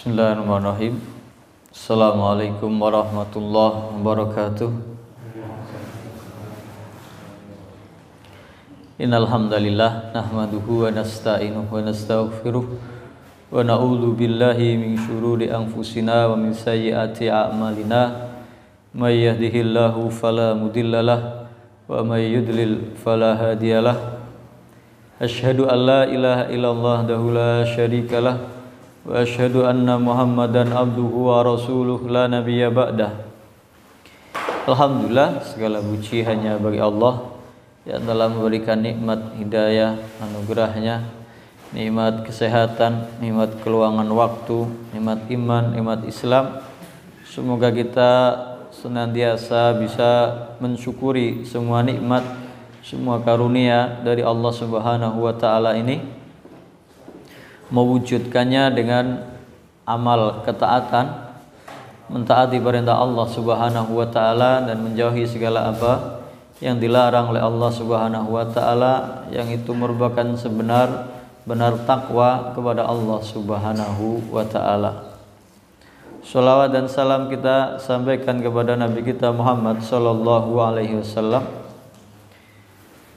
Bismillahirrahmanirrahim. Assalamualaikum warahmatullahi wabarakatuh. Innal hamdalillah nahmaduhu wa nasta'inuhu wa nastaghfiruh wa na'udzu billahi min syururi anfusina wa min sayyiati a'malina. May yahdihillahu fala mudhillalah wa may yudlil fala hadiyalah. Asyhadu an la ilaha illallah wahdahu la syarikalah wa asyhadu anna Muhammadan abduhu wa rasuluh la nabiyya ba'dah. Alhamdulillah, segala puji hanya bagi Allah yang telah memberikan nikmat hidayah, anugerahnya, nikmat kesehatan, nikmat keluangan waktu, nikmat iman, nikmat Islam. Semoga kita senantiasa bisa mensyukuri semua nikmat, semua karunia dari Allah Subhanahu wa taala ini, mewujudkannya dengan amal ketaatan, mentaati perintah Allah Subhanahu wa taala dan menjauhi segala apa yang dilarang oleh Allah Subhanahu wa taala, yang itu merupakan sebenar-benar takwa kepada Allah Subhanahu wa taala. Shalawat dan salam kita sampaikan kepada Nabi kita Muhammad sallallahu alaihi wasallam,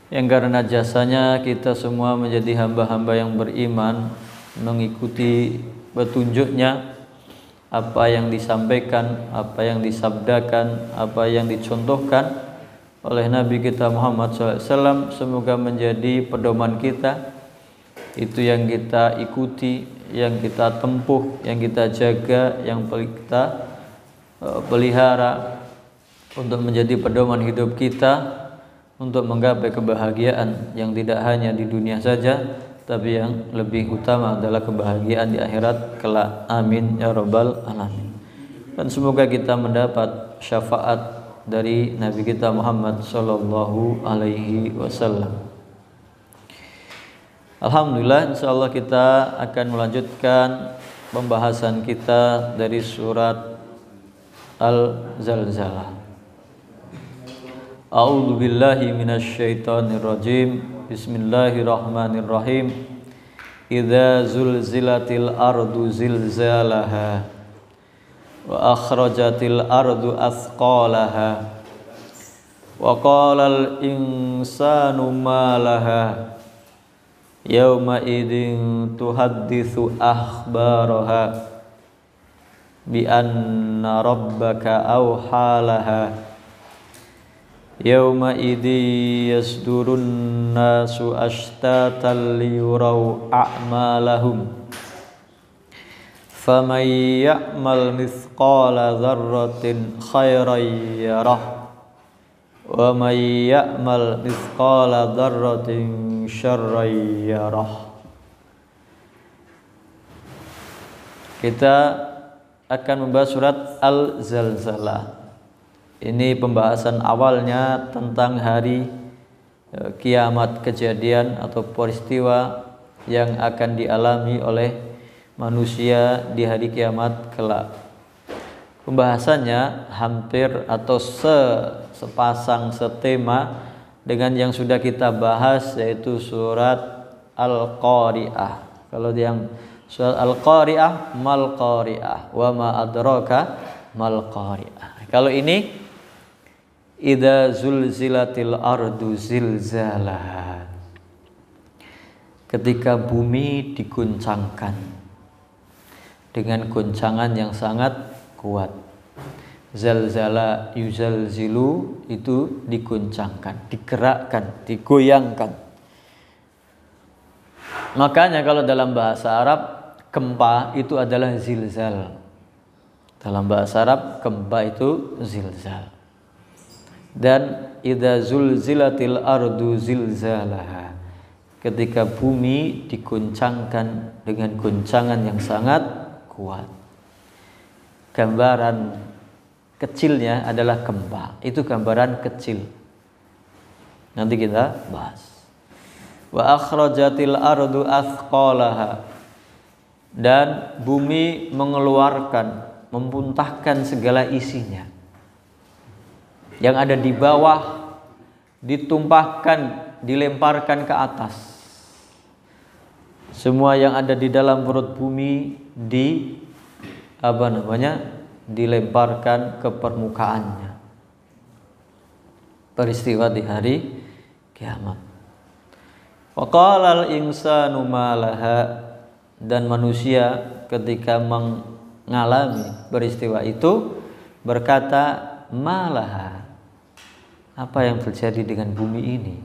yang karena jasanya kita semua menjadi hamba-hamba yang beriman, mengikuti petunjuknya, apa yang disampaikan, apa yang disabdakan, apa yang dicontohkan oleh Nabi kita Muhammad SAW. Semoga menjadi pedoman kita, itu yang kita ikuti, yang kita tempuh, yang kita jaga, yang kita pelihara untuk menjadi pedoman hidup kita, untuk menggapai kebahagiaan yang tidak hanya di dunia saja, tapi yang lebih utama adalah kebahagiaan di akhirat kelak. Amin ya rabbal alamin. Dan semoga kita mendapat syafaat dari Nabi kita Muhammad sallallahu alaihi wasallam. Alhamdulillah, insyaallah kita akan melanjutkan pembahasan kita dari surat Al-Zalzalah. A'udzu billahi minasyaitonir rajim. Bismillahirrahmanirrahim. Idza zulzilatil ardu zilzalaha wa akhrajatil ardu athqalaha wa qalal insanu ma laha yauma idzin tuhadditsu akhbaraha bi anna rabbaka awhalaha yauma idzi yasdurun nasu ashtatan liyuraw a'malahum faman ya'mal mithqala dzarratin khairan yarah wa man ya'mal mithqala dzarratin syarran yarah. Kita akan membahas surat Al-Zalzalah. Ini pembahasan awalnya tentang hari kiamat, kejadian atau peristiwa yang akan dialami oleh manusia di hari kiamat kelak. Pembahasannya hampir atau sepasang setema dengan yang sudah kita bahas, yaitu surat Al-Qari'ah. Kalau yang surat Al-Qari'ah, mal Qari'ah, wa ma adraka mal Qari'ah. Kalau ini idza zulzilatil ardu zilzalaha, ketika bumi diguncangkan dengan guncangan yang sangat kuat. Zalzala yuzalzilu, itu diguncangkan, digerakkan, digoyangkan. Makanya kalau dalam bahasa Arab gempa itu adalah zilzal. Dalam bahasa Arab gempa itu zilzal. Dan idza zulzilatil ardu zilzalaha, ketika bumi diguncangkan dengan guncangan yang sangat kuat. Gambaran kecilnya adalah gempa, itu gambaran kecil. Nanti kita bahas. Wa akhrajatil ardu athqalaha, dan bumi mengeluarkan, memuntahkan segala isinya. Yang ada di bawah ditumpahkan, dilemparkan ke atas. Semua yang ada di dalam perut bumi dilemparkan ke permukaannya. Peristiwa di hari kiamat. Waqala al-insanu ma laha, dan manusia ketika mengalami peristiwa itu berkata, malaha, apa yang terjadi dengan bumi ini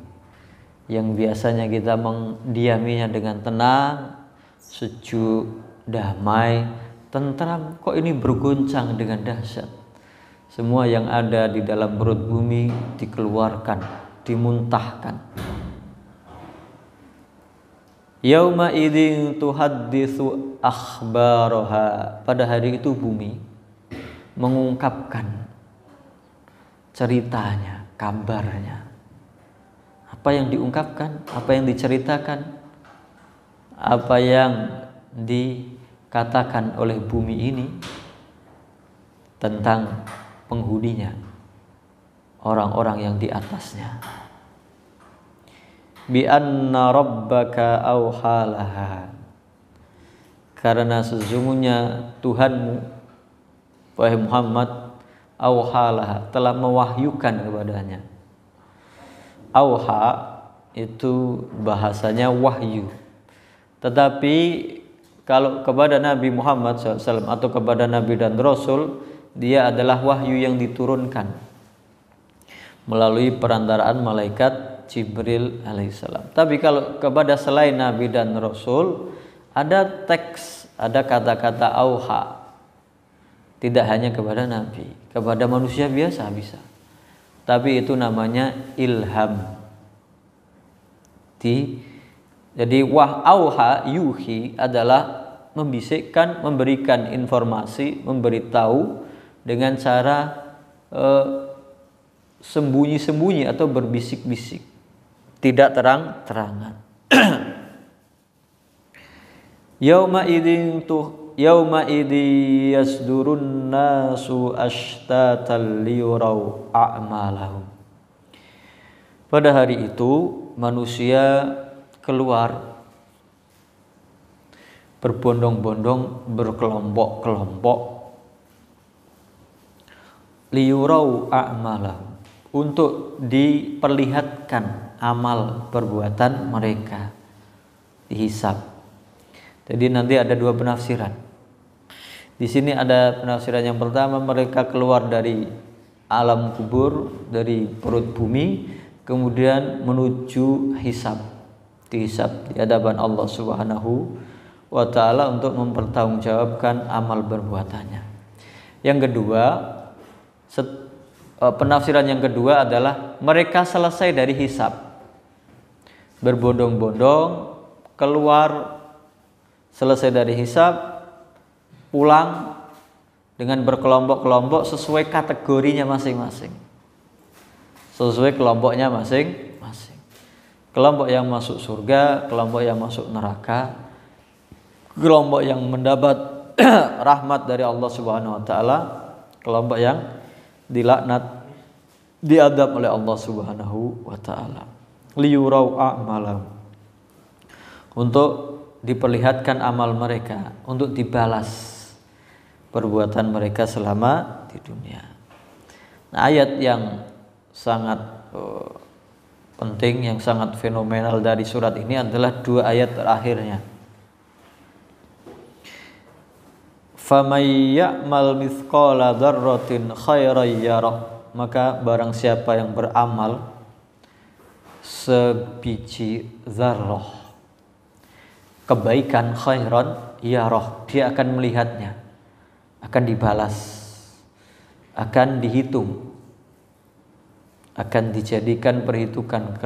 yang biasanya kita mendiaminya dengan tenang, sejuk, damai, tentram, kok ini berguncang dengan dahsyat. Semua yang ada di dalam perut bumi dikeluarkan, dimuntahkan. Yauma idzin tuhadditsu akhbaraha, pada hari itu bumi mengungkapkan ceritanya, kabarnya. Apa yang diungkapkan, apa yang diceritakan, apa yang dikatakan oleh bumi ini tentang penghuninya, orang-orang yang di atasnya. Bi anna rabbaka auhalaha, karena sesungguhnya Tuhanmu, wahai Muhammad, auhalaha, telah mewahyukan kepadanya. Auha itu bahasanya wahyu, tetapi kalau kepada Nabi Muhammad SAW atau kepada Nabi dan Rasul, dia adalah wahyu yang diturunkan melalui perantaraan malaikat Jibril alaihissalam. Tapi kalau kepada selain Nabi dan Rasul, ada teks, ada kata-kata auha. Tidak hanya kepada Nabi, kepada manusia biasa bisa. Tapi itu namanya ilham. Jadi auha yuhi adalah membisikkan, memberikan informasi, memberitahu dengan cara sembunyi-sembunyi atau berbisik-bisik, tidak terang-terangan. Yauma idzi yasdurun nasu ashtatan liyurau a'malahum. Pada hari itu manusia keluar berbondong-bondong, berkelompok-kelompok, liyurau a'malahum, untuk diperlihatkan amal perbuatan mereka, dihisab. Jadi nanti ada dua penafsiran. Di sini ada penafsiran yang pertama, mereka keluar dari alam kubur, dari perut bumi, kemudian menuju hisab, dihisab di hadapan Allah Subhanahu wa ta'ala untuk mempertanggungjawabkan amal perbuatannya. Yang kedua, penafsiran yang kedua adalah mereka selesai dari hisab, berbondong-bondong keluar, selesai dari hisab, pulang dengan berkelompok-kelompok sesuai kategorinya masing-masing, sesuai kelompoknya masing-masing. Kelompok yang masuk surga, kelompok yang masuk neraka, kelompok yang mendapat rahmat dari Allah Subhanahu wa ta'ala, kelompok yang dilaknat, diadab oleh Allah Subhanahu wa ta'ala. Liyurau a'malam, untuk diperlihatkan amal mereka, untuk dibalas perbuatan mereka selama di dunia. Nah, ayat yang sangat penting, yang sangat fenomenal dari surat ini adalah dua ayat terakhirnya. Famay ya'mal mithqala dzarratin khairan yarah, maka barang siapa yang beramal sebiji zarrah kebaikan, khairan yarah, dia akan melihatnya, akan dibalas, akan dihitung, akan dijadikan perhitungan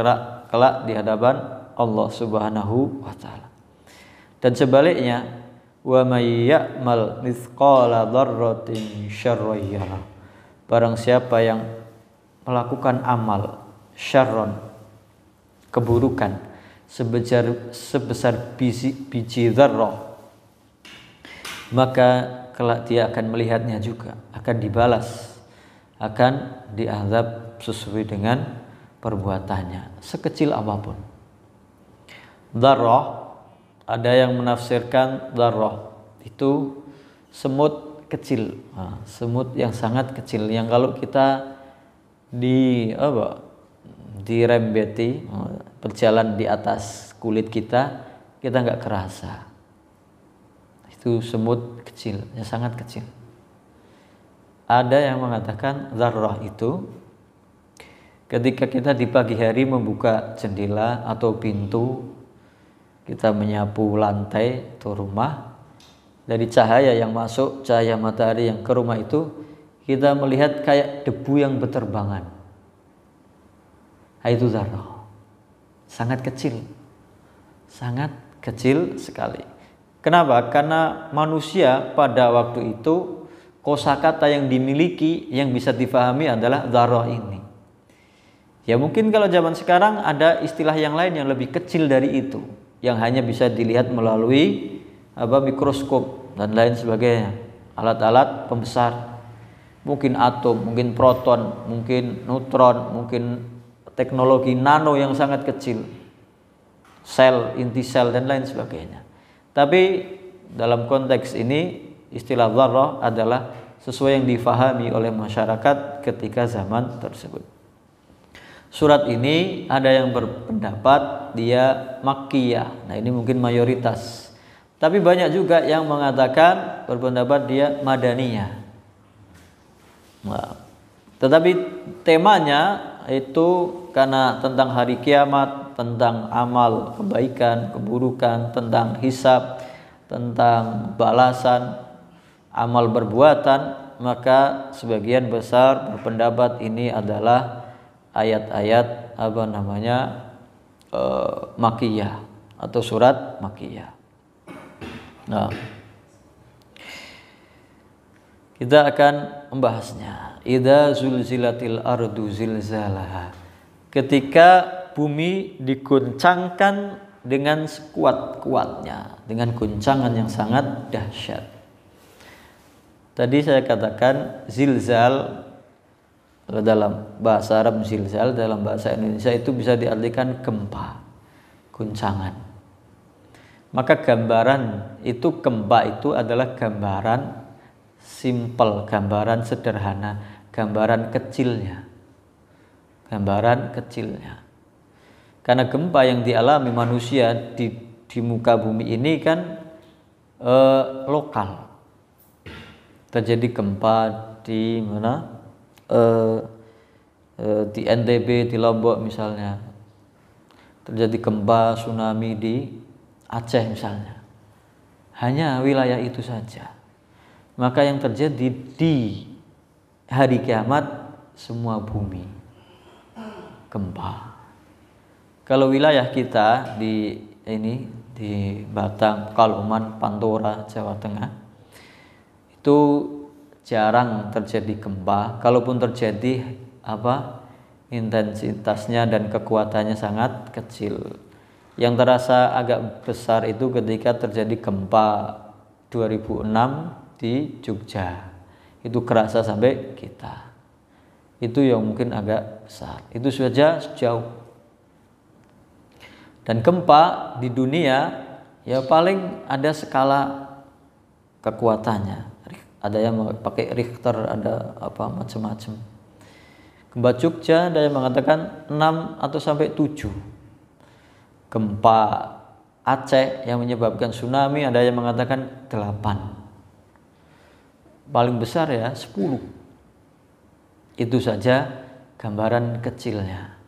kelak di hadapan Allah Subhanahu wa ta'ala. Dan sebaliknya, wa may ya'mal mithqala dzarratin syarran yarah, barang siapa yang melakukan amal syarron, keburukan, sebesar biji dzarrah, maka kelak dia akan melihatnya juga, akan dibalas, akan diazab sesuai dengan perbuatannya, sekecil apapun. Dzarrah, ada yang menafsirkan dzarrah itu semut kecil, semut yang sangat kecil, yang kalau kita dirembeti berjalan di atas kulit kita nggak kerasa. Itu semut kecil, yang sangat kecil. Ada yang mengatakan zarrah itu ketika kita di pagi hari membuka jendela atau pintu, kita menyapu lantai atau rumah, dari cahaya yang masuk, cahaya matahari yang ke rumah itu, kita melihat kayak debu yang berterbangan. Itu zarrah, sangat kecil sekali. Kenapa? Karena manusia pada waktu itu kosakata yang dimiliki yang bisa difahami adalah zarrah ini. Ya mungkin kalau zaman sekarang ada istilah yang lain yang lebih kecil dari itu, yang hanya bisa dilihat melalui mikroskop dan lain sebagainya, alat-alat pembesar, mungkin atom, mungkin proton, mungkin neutron, mungkin teknologi nano yang sangat kecil, sel, inti sel dan lain sebagainya. Tapi dalam konteks ini istilah zarrah adalah sesuai yang difahami oleh masyarakat ketika zaman tersebut. Surat ini ada yang berpendapat dia makkiyah. Nah, ini mungkin mayoritas. Tapi banyak juga yang mengatakan berpendapat dia madaniyah. Nah, tetapi temanya itu karena tentang hari kiamat, tentang amal kebaikan, keburukan, tentang hisab, tentang balasan amal perbuatan, maka sebagian besar berpendapat ini adalah ayat-ayat makkiyah atau surat makkiyah. Nah, kita akan membahasnya. Idza zulzilatil ardu zilzalaha. Ketika bumi diguncangkan dengan sekuat-kuatnya, dengan guncangan yang sangat dahsyat. Tadi saya katakan zilzal dalam bahasa Arab, zilzal dalam bahasa Indonesia itu bisa diartikan gempa, guncangan. Maka gambaran itu, gempa itu adalah gambaran simple, gambaran sederhana, gambaran kecilnya. Karena gempa yang dialami manusia di muka bumi ini kan lokal. Terjadi gempa di mana? Di NTB, di Lombok misalnya. Terjadi gempa tsunami di Aceh misalnya. Hanya wilayah itu saja. Maka yang terjadi di hari kiamat semua bumi gempa. Kalau wilayah kita di Batang, Pekalongan, Pantura, Jawa Tengah itu jarang terjadi gempa. Kalaupun terjadi intensitasnya dan kekuatannya sangat kecil. Yang terasa agak besar itu ketika terjadi gempa 2006 di Jogja. Itu kerasa sampai kita. Itu yang mungkin agak besar. Itu saja sejauh. Dan gempa di dunia ya paling ada skala kekuatannya. Ada yang pakai Richter, ada macam-macam. Gempa Jogja ada yang mengatakan 6 atau sampai 7. Gempa Aceh yang menyebabkan tsunami ada yang mengatakan 8. Paling besar ya 10. Itu saja gambaran kecilnya.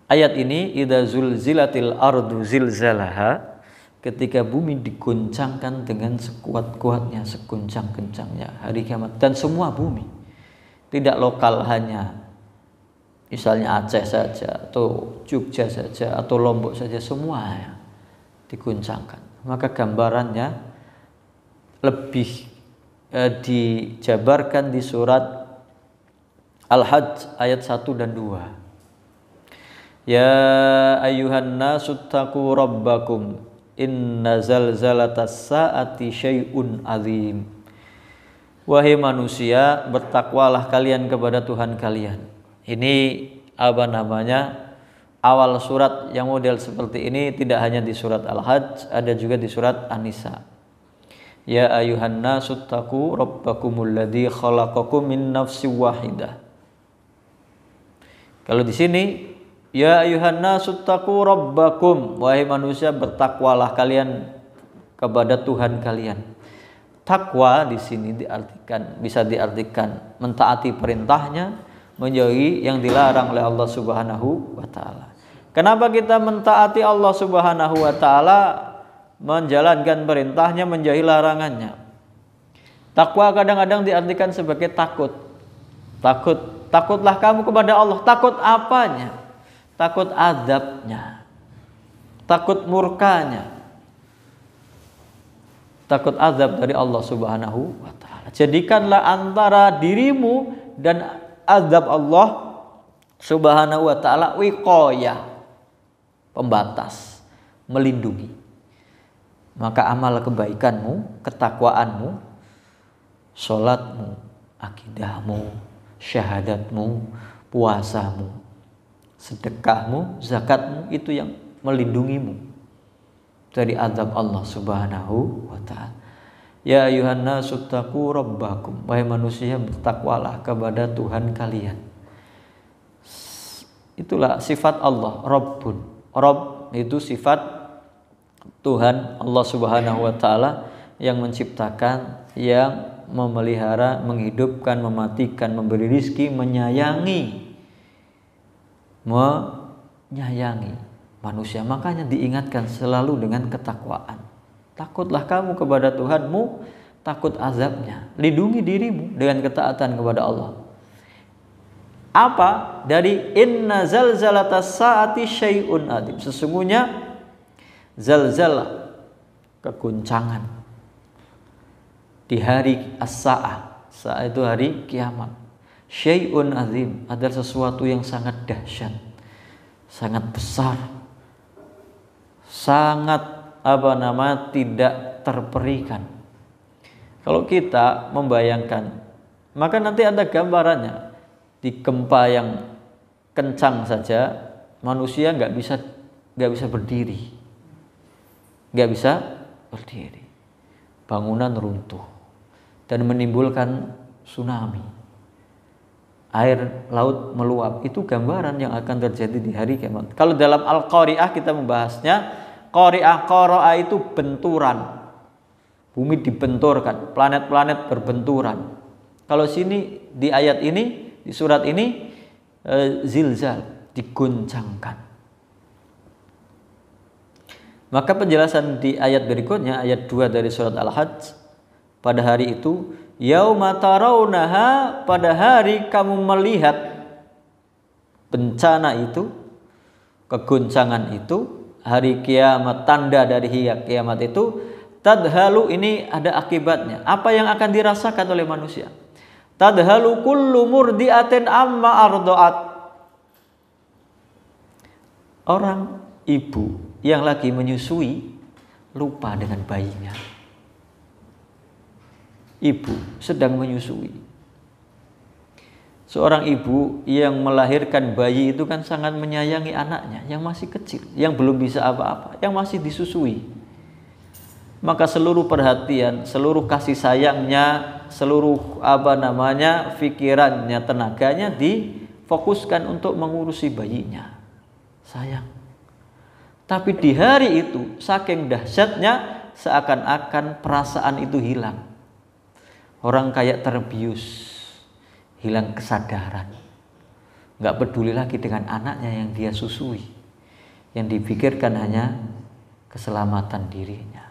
Ayat ini idza zulzilatil ardu zilzalaha, ketika bumi diguncangkan dengan sekuat-kuatnya, seguncang-kencangnya hari kiamat, dan semua bumi. Tidak lokal hanya misalnya Aceh saja atau Jogja saja atau Lombok saja, semua diguncangkan. Maka gambarannya lebih dijabarkan di surat Al-Hajj ayat 1 dan 2. Ya ayyuhan nasu taqu rabbakum inna zalzalatas saati syai'un azim. Wahai manusia, bertakwalah kalian kepada Tuhan kalian. Ini awal surat yang model seperti ini tidak hanya di surat Al-Hajj, ada juga di surat An-Nisa. Ya ayuhan nasu taqu rabbakumul ladzi khalaqakum min nafsin wahidah. Kalau di sini ya ayuhan nasu taqu rabbakum, wahai manusia bertakwalah kalian kepada Tuhan kalian. Takwa di sini bisa diartikan mentaati perintahnya, menjauhi yang dilarang oleh Allah Subhanahu wa taala. Kenapa kita mentaati Allah Subhanahu wa taala, menjalankan perintahnya, menjauhi larangannya? Takwa kadang-kadang diartikan sebagai takut. Takutlah kamu kepada Allah. Takut apanya? Takut azabnya. Takut murkanya. Takut azab dari Allah Subhanahu wa taala. Jadikanlah antara dirimu dan azab Allah Subhanahu wa taala wiqayah, pembatas, melindungi. Maka amal kebaikanmu, ketakwaanmu, sholatmu, akidahmu, syahadatmu, puasamu, sedekahmu, zakatmu, itu yang melindungimu dari azab Allah Subhanahu wa ta'ala. Ya ayuhan nasu taqu rabbakum, wahai manusia bertakwalah kepada Tuhan kalian. Itulah sifat Allah, Rabbun. Rabb itu sifat Tuhan Allah Subhanahu wa ta'ala yang menciptakan, yang memelihara, menghidupkan, mematikan, memberi rizki, menyayangi manusia. Makanya diingatkan selalu dengan ketakwaan. Takutlah kamu kepada Tuhanmu, takut azabnya. Lindungi dirimu dengan ketaatan kepada Allah. Apa? Dari inna zalzalatas saati syai'un adim. Sesungguhnya zalzalah, keguncangan di hari as-sa'ah. Sa'ah itu hari kiamat. Syai'un azim, adalah sesuatu yang sangat dahsyat, sangat besar, sangat tidak terperikan. Kalau kita membayangkan, maka nanti ada gambarannya. Di gempa yang kencang saja manusia nggak bisa berdiri, bangunan runtuh dan menimbulkan tsunami, air laut meluap. Itu gambaran yang akan terjadi di hari kiamat. Kalau dalam Al-Qari'ah kita membahasnya, qara'a itu benturan, bumi dibenturkan, planet-planet berbenturan. Kalau sini di ayat ini, di surat ini, zilzal, diguncangkan. Maka penjelasan di ayat berikutnya, ayat 2 dari surat Al-Hajj, pada hari itu, yauma tarawunaha, pada hari kamu melihat bencana itu, keguncangan itu, hari kiamat, tanda dari kiamat itu, tadhalu, ini ada akibatnya. Apa yang akan dirasakan oleh manusia? Tadhalu kullu murdiatin amma ardoat. Orang ibu yang lagi menyusui lupa dengan bayinya. Ibu sedang menyusui. Seorang ibu yang melahirkan bayi itu kan sangat menyayangi anaknya yang masih kecil, yang belum bisa apa-apa, yang masih disusui. Maka seluruh perhatian, seluruh kasih sayangnya, seluruh pikirannya, tenaganya difokuskan untuk mengurusi bayinya. Sayang. Tapi di hari itu saking dahsyatnya, seakan-akan perasaan itu hilang. Orang kayak terbius, hilang kesadaran, nggak peduli lagi dengan anaknya yang dia susui, yang dipikirkan hanya keselamatan dirinya.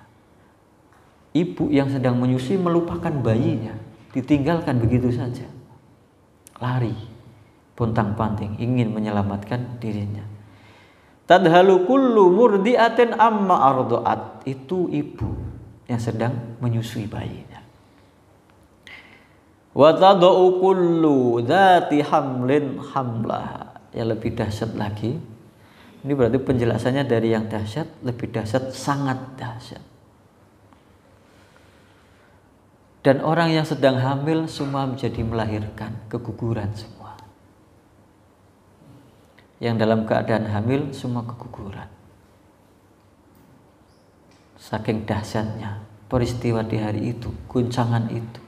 Ibu yang sedang menyusui melupakan bayinya, ditinggalkan begitu saja, lari pontang-panting ingin menyelamatkan dirinya. Tadhalu kullu murdiatin amma ardoat, itu ibu yang sedang menyusui bayinya. Wa tad'u kullu dzati hamlin hamlaha. Yang lebih dahsyat lagi, ini berarti penjelasannya dari yang dahsyat lebih dahsyat, sangat dahsyat. Dan orang yang sedang hamil semua menjadi melahirkan, keguguran semua. Yang dalam keadaan hamil semua keguguran. Saking dahsyatnya peristiwa di hari itu, guncangan itu.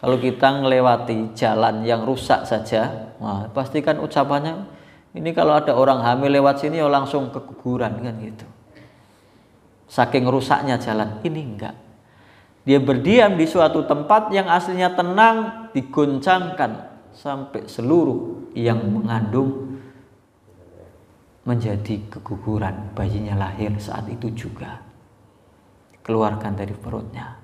Kalau kita melewati jalan yang rusak saja, wah, pastikan ucapannya, ini kalau ada orang hamil lewat sini ya langsung keguguran kan gitu. Saking rusaknya jalan, ini enggak. Dia berdiam di suatu tempat yang aslinya tenang, digoncangkan sampai seluruh yang mengandung menjadi keguguran. Bayinya lahir saat itu juga, keluarkan dari perutnya.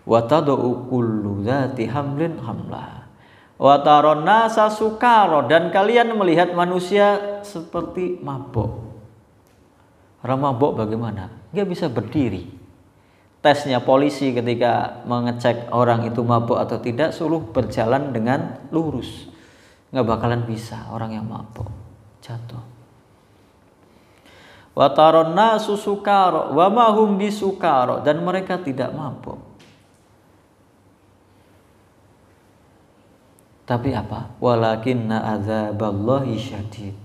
Wa tad'u kullu dzati hamlin hamlah wa taron nasa sukara, dan kalian melihat manusia seperti mabuk. Orang mabuk bagaimana? Nggak bisa berdiri. Tesnya polisi ketika mengecek orang itu mabuk atau tidak, suruh berjalan dengan lurus. Nggak bakalan bisa orang yang mabuk, jatuh. Wa taron nasu sukara wa ma hum bisukara, dan mereka tidak mabuk. Tapi apa? Walakinna adzaballahi syadid.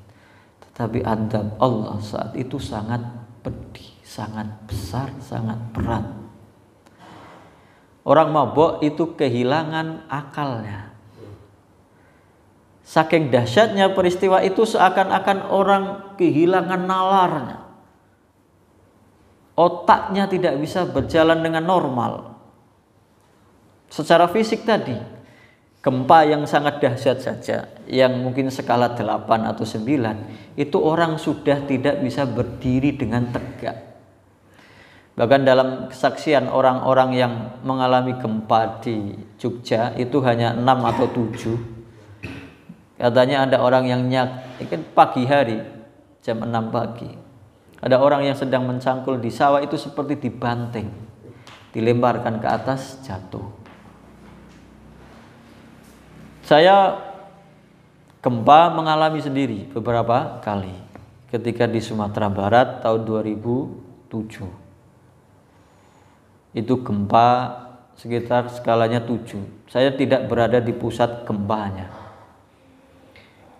Tetapi azab Allah saat itu sangat pedih, sangat besar, sangat berat. Orang mabuk itu kehilangan akalnya. Saking dahsyatnya peristiwa itu, seakan-akan orang kehilangan nalarnya. Otaknya tidak bisa berjalan dengan normal. Secara fisik tadi, gempa yang sangat dahsyat saja, yang mungkin skala 8 atau 9, itu orang sudah tidak bisa berdiri dengan tegak. Bahkan dalam kesaksian orang-orang yang mengalami gempa di Jogja, itu hanya 6 atau 7. Katanya ada orang yang pagi hari, jam 6 pagi. Ada orang yang sedang mencangkul di sawah, itu seperti dibanting, dilemparkan ke atas, jatuh. Saya gempa mengalami sendiri beberapa kali. Ketika di Sumatera Barat tahun 2007. Itu gempa sekitar skalanya 7. Saya tidak berada di pusat gempanya.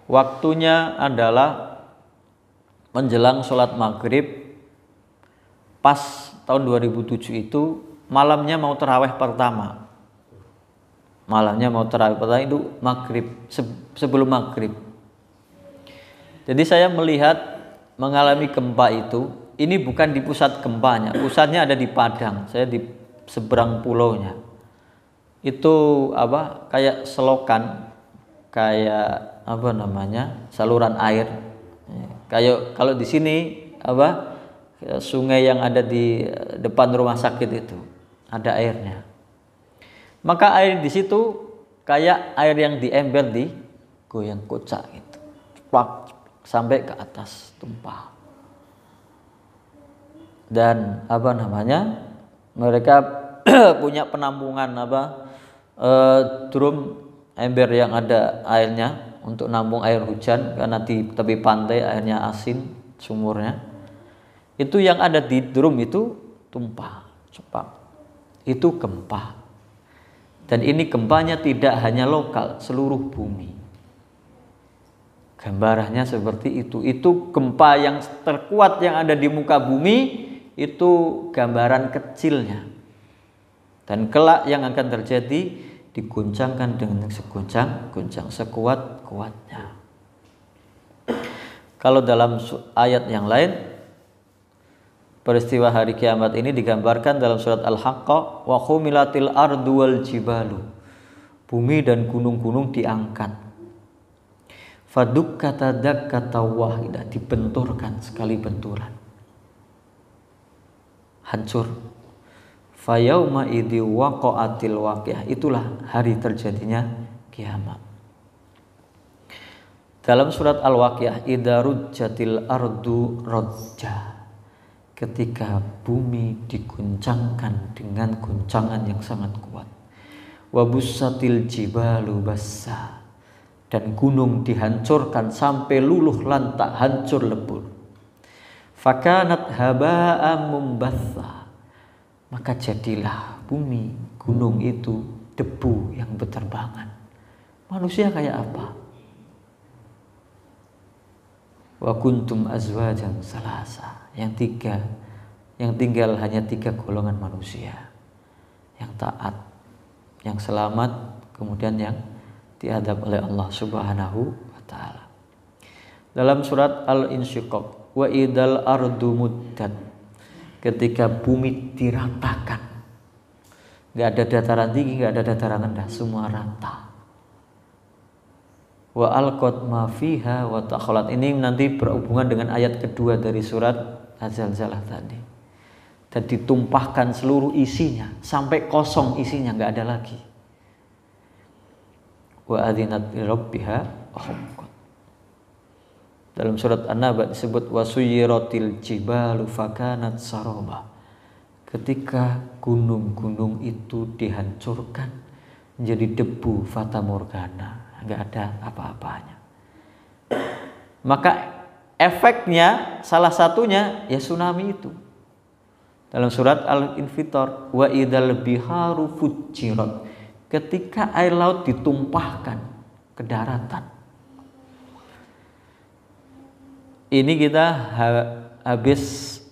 Waktunya adalah menjelang sholat maghrib. Pas tahun 2007 itu malamnya mau tarawih pertama. Malamnya mau tarawih pertama itu maghrib, sebelum maghrib. Jadi saya melihat mengalami gempa itu, ini bukan di pusat gempanya, pusatnya ada di Padang, saya di seberang pulaunya. Itu kayak selokan, kayak saluran air. Kayak kalau di sini sungai yang ada di depan rumah sakit itu ada airnya. Maka air di situ kayak air yang diember di goyang kocak gitu, sampai ke atas tumpah. Dan mereka punya penampungan drum ember yang ada airnya untuk nampung air hujan, karena di tepi pantai airnya asin sumurnya. Itu yang ada di drum itu tumpah, cepat. Itu gempa. Dan ini gempanya tidak hanya lokal, seluruh bumi. Gambarannya seperti itu. Itu gempa yang terkuat yang ada di muka bumi, itu gambaran kecilnya. Dan kelak yang akan terjadi diguncangkan dengan seguncang sekuat-kuatnya. Kalau dalam ayat yang lain, peristiwa hari kiamat ini digambarkan dalam surat Al-Haqqah, wa khumilatil ardu wal jibalu. Bumi dan gunung-gunung diangkat. Fadukkata dakkata wahidah, dibenturkan sekali benturan. Hancur. Fayauma idzi waqa'atil waqiah, itulah hari terjadinya kiamat. Dalam surat Al-Waqiah, idza rujjatil ardu rajja, ketika bumi diguncangkan dengan guncangan yang sangat kuat. Wabussatil jibalu bassa, dan gunung dihancurkan sampai luluh lantak, hancur lebur. Fakanat haba'an mumbatha, maka jadilah bumi, gunung itu debu yang berterbangan. Manusia kayak apa? Wa kuntum azwajan salasa. Yang tinggal hanya 3 golongan manusia. Yang taat, yang selamat, kemudian yang diadab oleh Allah Subhanahu wa taala. Dalam surat Al-Insyiqaq, wa idal ardu muddat, ketika bumi diratakan. Enggak ada dataran tinggi, enggak ada dataran rendah, semua rata. Wa alqat ma fiha wa takhalat. Ini nanti berhubungan dengan ayat kedua dari surat Az-Zalzalah tadi. Dan ditumpahkan seluruh isinya sampai kosong isinya, enggak ada lagi. Wa adzinat li rabbiha wa huqqat. Dalam surat An-Naba disebut wasuyiratil jibalu fakanat saraba. Ketika gunung-gunung itu dihancurkan menjadi debu fata morgana, enggak ada apa-apanya. Maka efeknya salah satunya ya tsunami itu. Dalam surat Al-Infitar, wa idzal biharu fujirat, ketika air laut ditumpahkan ke daratan. Ini kita habis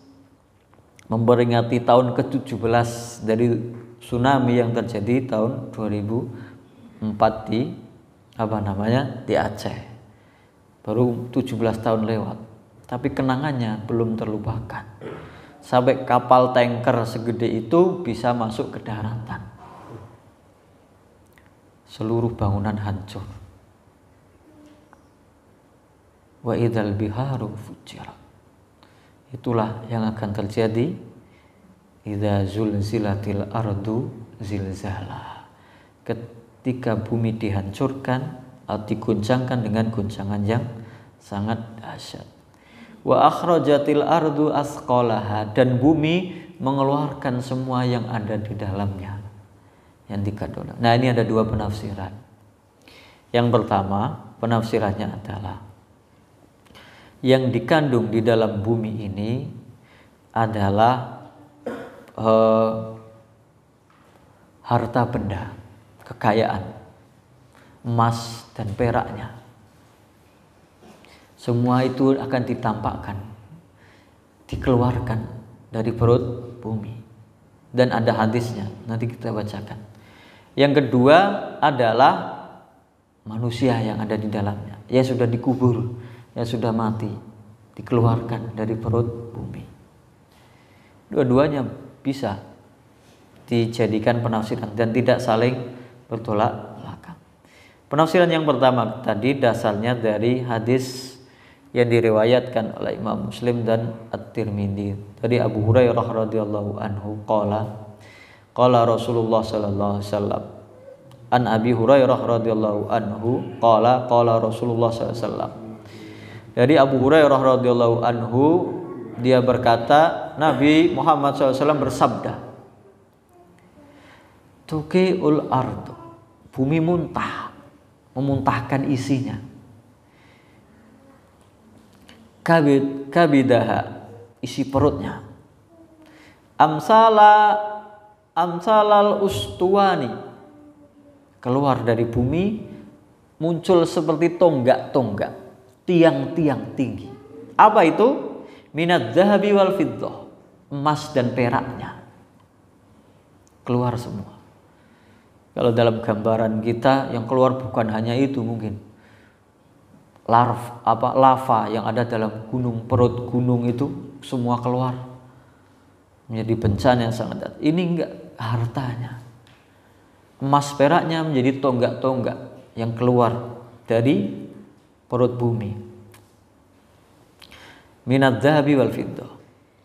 memperingati tahun ke-17 dari tsunami yang terjadi tahun 2004 di Aceh. Baru 17 tahun lewat, tapi kenangannya belum terlupakan. Sampai kapal tanker segede itu bisa masuk ke daratan. Seluruh bangunan hancur. Wa idzal biharu fujirat. Itulah yang akan terjadi idza zulzilatil ardu zilzala. Ketika bumi dihancurkan atau diguncangkan dengan guncangan yang sangat dahsyat. Wa akhrajatil ardu asqalaha, dan bumi mengeluarkan semua yang ada di dalamnya. Yang dikatakan. Nah, ini ada 2 penafsiran. Yang pertama, penafsirannya adalah yang dikandung di dalam bumi ini adalah harta benda, kekayaan, emas dan peraknya. Semua itu akan ditampakkan, dikeluarkan dari perut bumi. Dan ada hadisnya, nanti kita bacakan. Yang kedua adalah manusia yang ada di dalamnya, yang sudah dikubur, yang sudah mati, dikeluarkan dari perut bumi. Dua-duanya bisa dijadikan penafsiran dan tidak saling bertolak belakang. Penafsiran yang pertama tadi dasarnya dari hadis yang diriwayatkan oleh Imam Muslim dan At-Tirmidzi dari Abu Hurairah radhiyallahu anhu qala Rasulullah sallallahu alaihi wasallam. An Abi Hurairah radhiyallahu anhu qala Rasulullah sallallahu alaihi wasallam. Dari Abu Hurairah radhiyallahu anhu, dia berkata, Nabi Muhammad SAW bersabda, tuqiul ardu, bumi memuntahkan isinya. Kabidaha, isi perutnya. Amsalal ustuwani, keluar dari bumi, muncul seperti tonggak-tonggak, tiang-tiang tinggi. Apa itu? Minadz zahabi wal fiddah, emas dan peraknya keluar semua. Kalau dalam gambaran kita yang keluar bukan hanya itu, mungkin lava yang ada dalam gunung, perut gunung itu semua keluar menjadi bencana yang sangat dahsyat. Ini enggak, hartanya, emas peraknya menjadi tonggak-tonggak yang keluar dari perut bumi. Minadz zahabi wal fiddah.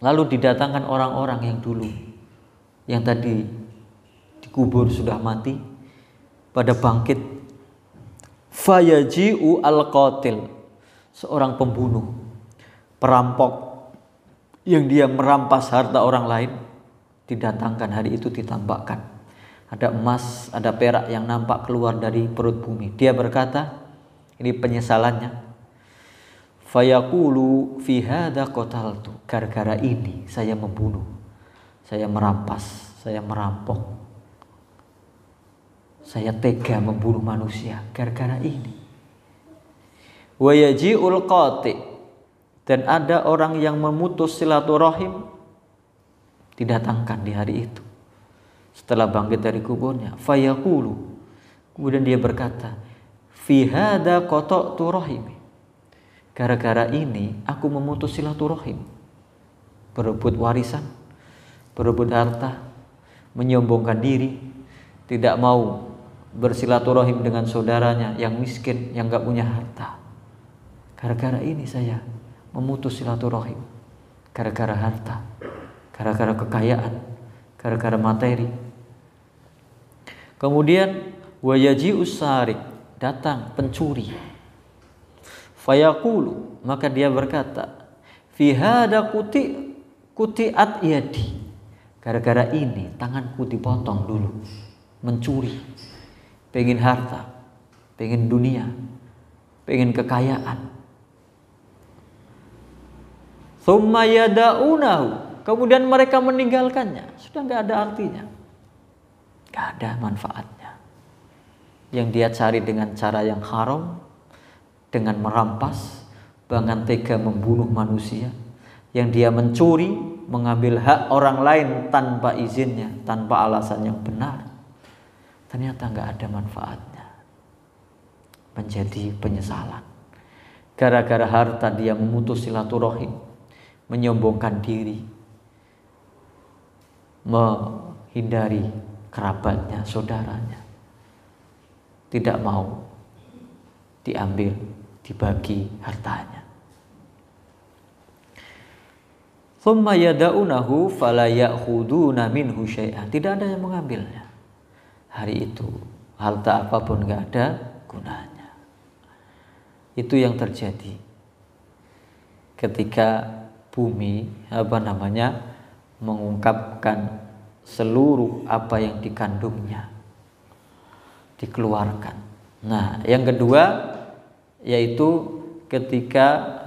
Lalu didatangkan orang-orang yang dulu, yang tadi dikubur sudah mati, pada bangkit. Fayaji'u al-qatil, seorang pembunuh, perampok yang dia merampas harta orang lain, didatangkan hari itu, ditampakkan. Ada emas, ada perak yang nampak keluar dari perut bumi. Dia berkata, ini penyesalannya, fayaqulu fi hadza qataltu, gara-gara ini saya membunuh, saya merampas, saya merampok, saya tega membunuh manusia gara-gara ini. Wa yaji'ul qati, Dan ada orang yang memutus silaturahim, didatangkan di hari itu setelah bangkit dari kuburnya. Fayaqulu, kemudian dia berkata, fi hadza qata'tu rahimi, gara-gara ini aku memutus silaturahim, berebut warisan, berebut harta, menyombongkan diri, tidak mau bersilaturahim dengan saudaranya yang miskin, yang gak punya harta. Gara-gara ini saya memutus silaturahim, gara-gara harta, gara-gara kekayaan, gara-gara materi. Kemudian wayaji'us sarik, datang pencuri. Fayaqulu, maka dia berkata, fi hada kuti'at yadi, gara-gara ini tanganku dipotong dulu. Mencuri, pengen harta, pengen dunia, pengen kekayaan. Tsumma yada'unahu, kemudian mereka meninggalkannya, sudah nggak ada artinya, nggak ada manfaatnya. Yang dia cari dengan cara yang haram, dengan merampas, bahkan tega membunuh manusia. Yang dia mencuri, mengambil hak orang lain tanpa izinnya, tanpa alasan yang benar, ternyata nggak ada manfaatnya, menjadi penyesalan. Gara-gara harta dia memutus silaturahim, menyombongkan diri, menghindari kerabatnya, saudaranya, tidak mau diambil, dibagi hartanya. Tsumma yada'unahu fala ya'khuduna minhu syai'an, tidak ada yang mengambilnya. Hari itu harta apapun gak ada gunanya. Itu yang terjadi ketika bumi mengungkapkan seluruh apa yang dikandungnya, dikeluarkan. Nah, yang kedua yaitu ketika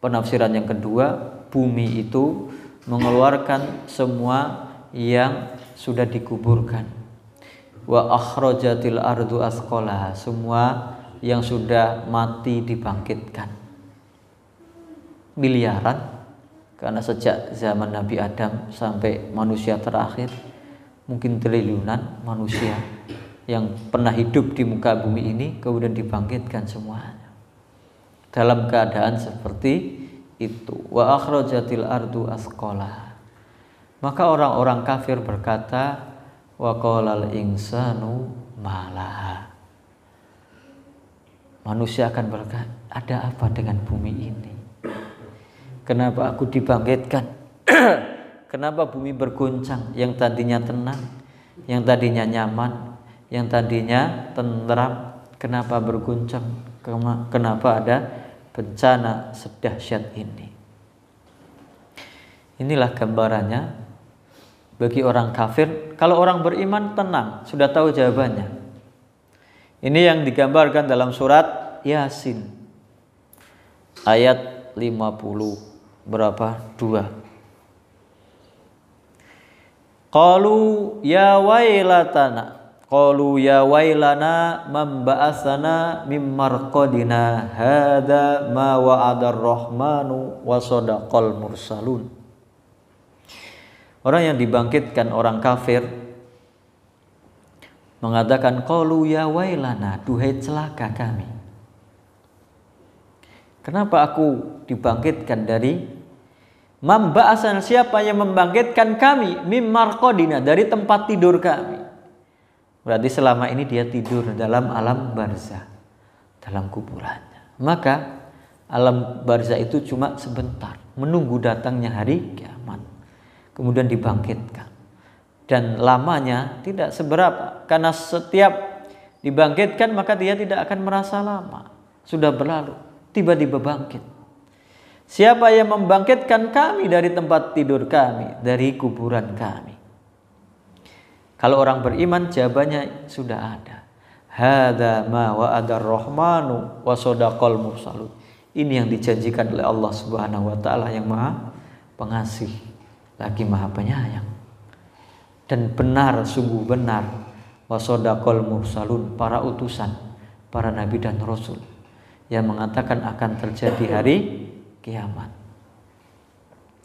penafsiran yang kedua, bumi itu mengeluarkan semua yang sudah dikuburkan. Wa akhrajatil ardu asqalaha, semua yang sudah mati dibangkitkan. Miliaran, karena sejak zaman Nabi Adam sampai manusia terakhir, mungkin triliunan manusia yang pernah hidup di muka bumi ini kemudian dibangkitkan semuanya dalam keadaan seperti itu. Wa akhrajatil ardu asqalaha, maka orang-orang kafir berkata, wa qalal insanu malaha, manusia akan berkata, ada apa dengan bumi ini? Kenapa aku dibangkitkan? Kenapa bumi berguncang? Yang tadinya tenang, yang tadinya nyaman, yang tadinya tentram, kenapa berguncang? Kenapa ada bencana sedahsyat ini? Inilah gambarannya bagi orang kafir. Kalau orang beriman tenang, sudah tahu jawabannya. Ini yang digambarkan dalam surat Yasin ayat 50 berapa? 2. Qalu ya wailana man ba'atsana mim marqadina hadza ma wa'adar rahmanu wa sadaqal mursalun. Orang yang dibangkitkan, orang kafir, mengatakan qalu ya wailana, duhai celaka kami. Kenapa aku dibangkitkan dari mamba'asan, siapa yang membangkitkan kami, mim marqadina, dari tempat tidur kami. Berarti selama ini dia tidur dalam alam barzah, dalam kuburannya. Maka alam barzah itu cuma sebentar, menunggu datangnya hari kiamat, kemudian dibangkitkan. Dan lamanya tidak seberapa, karena setiap dibangkitkan maka dia tidak akan merasa lama, sudah berlalu, tiba-tiba bangkit. Siapa yang membangkitkan kami dari tempat tidur kami, dari kuburan kami? Kalau orang beriman jawabannya sudah ada. Hadza ma wa'adar rahmanu wa sadaqal mursalun. Ini yang dijanjikan oleh Allah Subhanahu wa taala yang Maha Pengasih lagi Maha Penyayang. Dan benar, sungguh benar, wa sadaqal mursalun, para utusan, para nabi dan rasul yang mengatakan akan terjadi hari kiamat.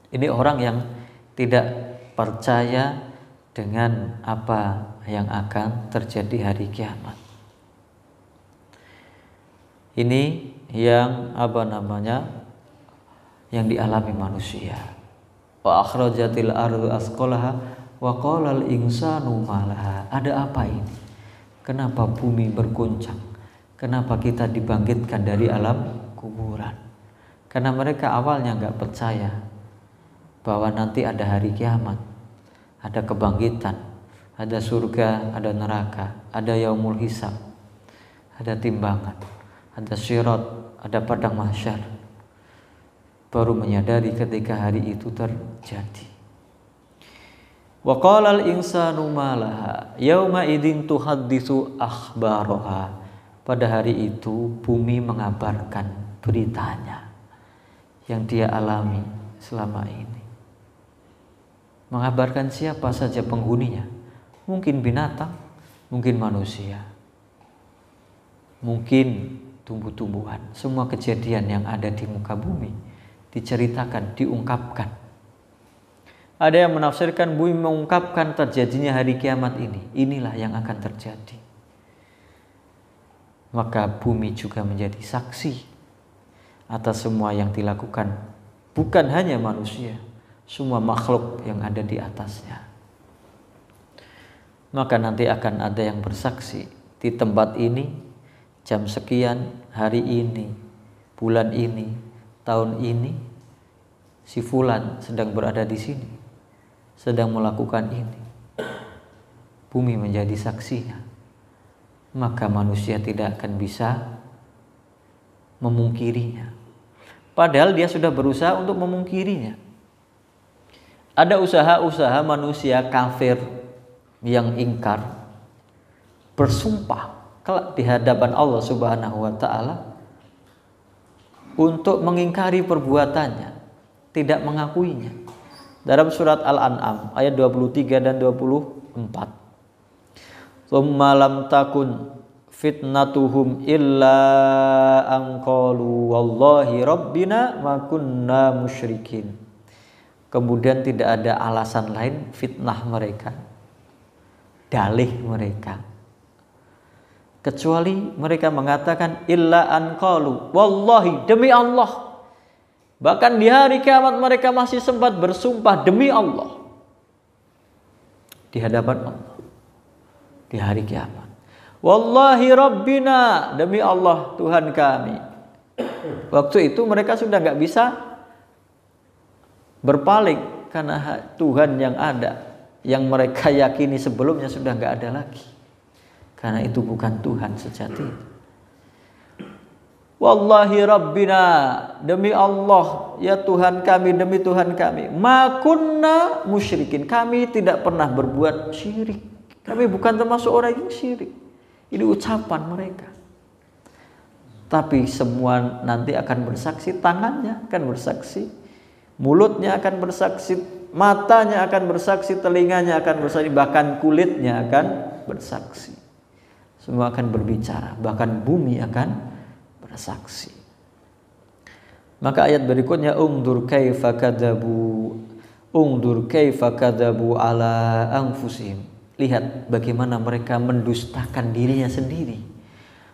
Ini orang yang tidak percaya dengan apa yang akan terjadi hari kiamat. Ini yang yang dialami manusia. Wa akhrajatil ardu asqalaha wa qala al insanu malaha. Ada apa ini? Kenapa bumi berguncang? Kenapa kita dibangkitkan dari alam kuburan? Karena mereka awalnya nggak percaya bahwa nanti ada hari kiamat, ada kebangkitan, ada surga, ada neraka, ada yaumul hisab, ada timbangan, ada syirat, ada padang mahsyar. Baru menyadari ketika hari itu terjadi. Wa qala al-insanu malaha yauma idzin tuhadditsu akhbaraha. Pada hari itu bumi mengabarkan beritanya yang dia alami selama ini. Mengabarkan siapa saja penghuninya. Mungkin binatang, mungkin manusia, mungkin tumbuh-tumbuhan. Semua kejadian yang ada di muka bumi diceritakan, diungkapkan. Ada yang menafsirkan bumi mengungkapkan terjadinya hari kiamat ini. Inilah yang akan terjadi. Maka bumi juga menjadi saksi atas semua yang dilakukan. Bukan hanya manusia, semua makhluk yang ada di atasnya. Maka nanti akan ada yang bersaksi di tempat ini, jam sekian, hari ini, bulan ini, tahun ini, si fulan sedang berada di sini, sedang melakukan ini. Bumi menjadi saksinya. Maka manusia tidak akan bisa memungkirinya. Padahal dia sudah berusaha untuk memungkirinya. Ada usaha-usaha manusia kafir yang ingkar bersumpah kelak di hadapan Allah Subhanahu wa taala untuk mengingkari perbuatannya, tidak mengakuinya. Dalam surat Al-An'am ayat 23 dan 24. Tsumma lam takun fitnatuhum illa an qalu wallahi rabbina ma kunna musyrikin. Kemudian tidak ada alasan lain fitnah mereka, dalih mereka, kecuali mereka mengatakan illa an qalu wallahi, demi Allah. Bahkan di hari kiamat mereka masih sempat bersumpah demi Allah di hadapan Allah di hari kiamat. Wallahi rabbina, demi Allah Tuhan kami. Waktu itu mereka sudah nggak bisa berpaling karena Tuhan yang ada, yang mereka yakini sebelumnya sudah nggak ada lagi. Karena itu bukan Tuhan sejati. Wallahi rabbina, demi Allah ya Tuhan kami, demi Tuhan kami. Ma kunna musyrikin, kami tidak pernah berbuat syirik. Kami bukan termasuk orang yang syirik. Ini ucapan mereka. Tapi semua nanti akan bersaksi, tangannya akan bersaksi, mulutnya akan bersaksi, matanya akan bersaksi, telinganya akan bersaksi, bahkan kulitnya akan bersaksi. Semua akan berbicara, bahkan bumi akan bersaksi. Maka ayat berikutnya ungdur kaifa kadzabu ala anfusihim. Lihat bagaimana mereka mendustakan dirinya sendiri,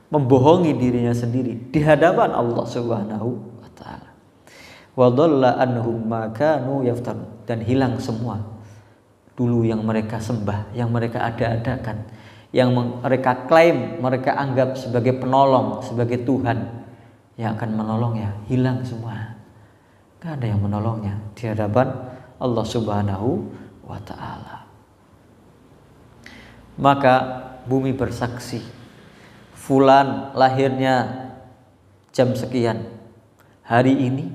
membohongi dirinya sendiri di hadapan Allah Subhanahu wa taala. Wa dhalla anhum ma kanu yaftarun, dan hilang semua dulu yang mereka sembah, yang mereka ada-adakan, yang mereka klaim, mereka anggap sebagai penolong, sebagai Tuhan yang akan menolongnya, hilang semua. Tidak ada yang menolongnya di hadapan Allah Subhanahu wa taala. Maka bumi bersaksi, fulan lahirnya jam sekian, hari ini,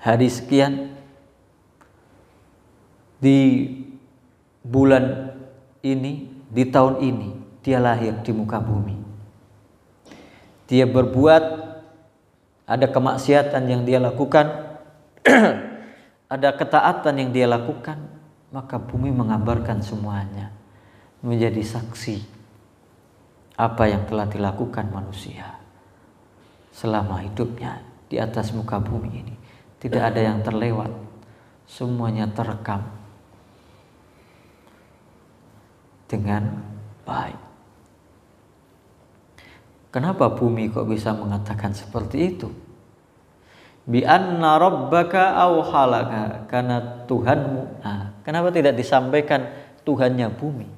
hari sekian, di bulan ini, di tahun ini, dia lahir di muka bumi. Dia berbuat, ada kemaksiatan yang dia lakukan, ada ketaatan yang dia lakukan, maka bumi mengabarkan semuanya, menjadi saksi apa yang telah dilakukan manusia. selama hidupnya di atas muka bumi ini. Tidak ada yang terlewat, semuanya terekam dengan baik. Kenapa bumi kok bisa mengatakan seperti itu? Bi anna rabbaka awhalaka, karena Tuhanmu. Nah, kenapa tidak disampaikan Tuhannya bumi,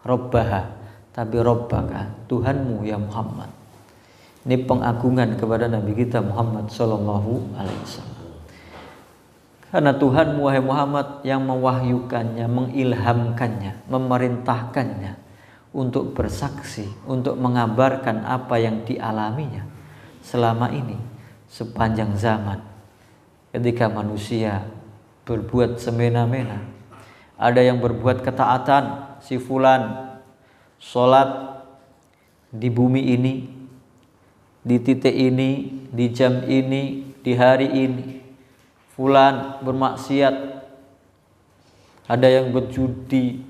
Rabbaha, tapi Rabbaka, Tuhanmu ya Muhammad. Ini pengagungan kepada Nabi kita Muhammad sallallahu alaihi wasallam. Karena Tuhanmu wahai Muhammad yang mewahyukannya, mengilhamkannya, memerintahkannya untuk bersaksi, untuk mengabarkan apa yang dialaminya selama ini sepanjang zaman. Ketika manusia berbuat semena-mena, ada yang berbuat ketaatan, si fulan sholat di bumi ini, di titik ini, di jam ini, di hari ini. Fulan bermaksiat, ada yang berjudi,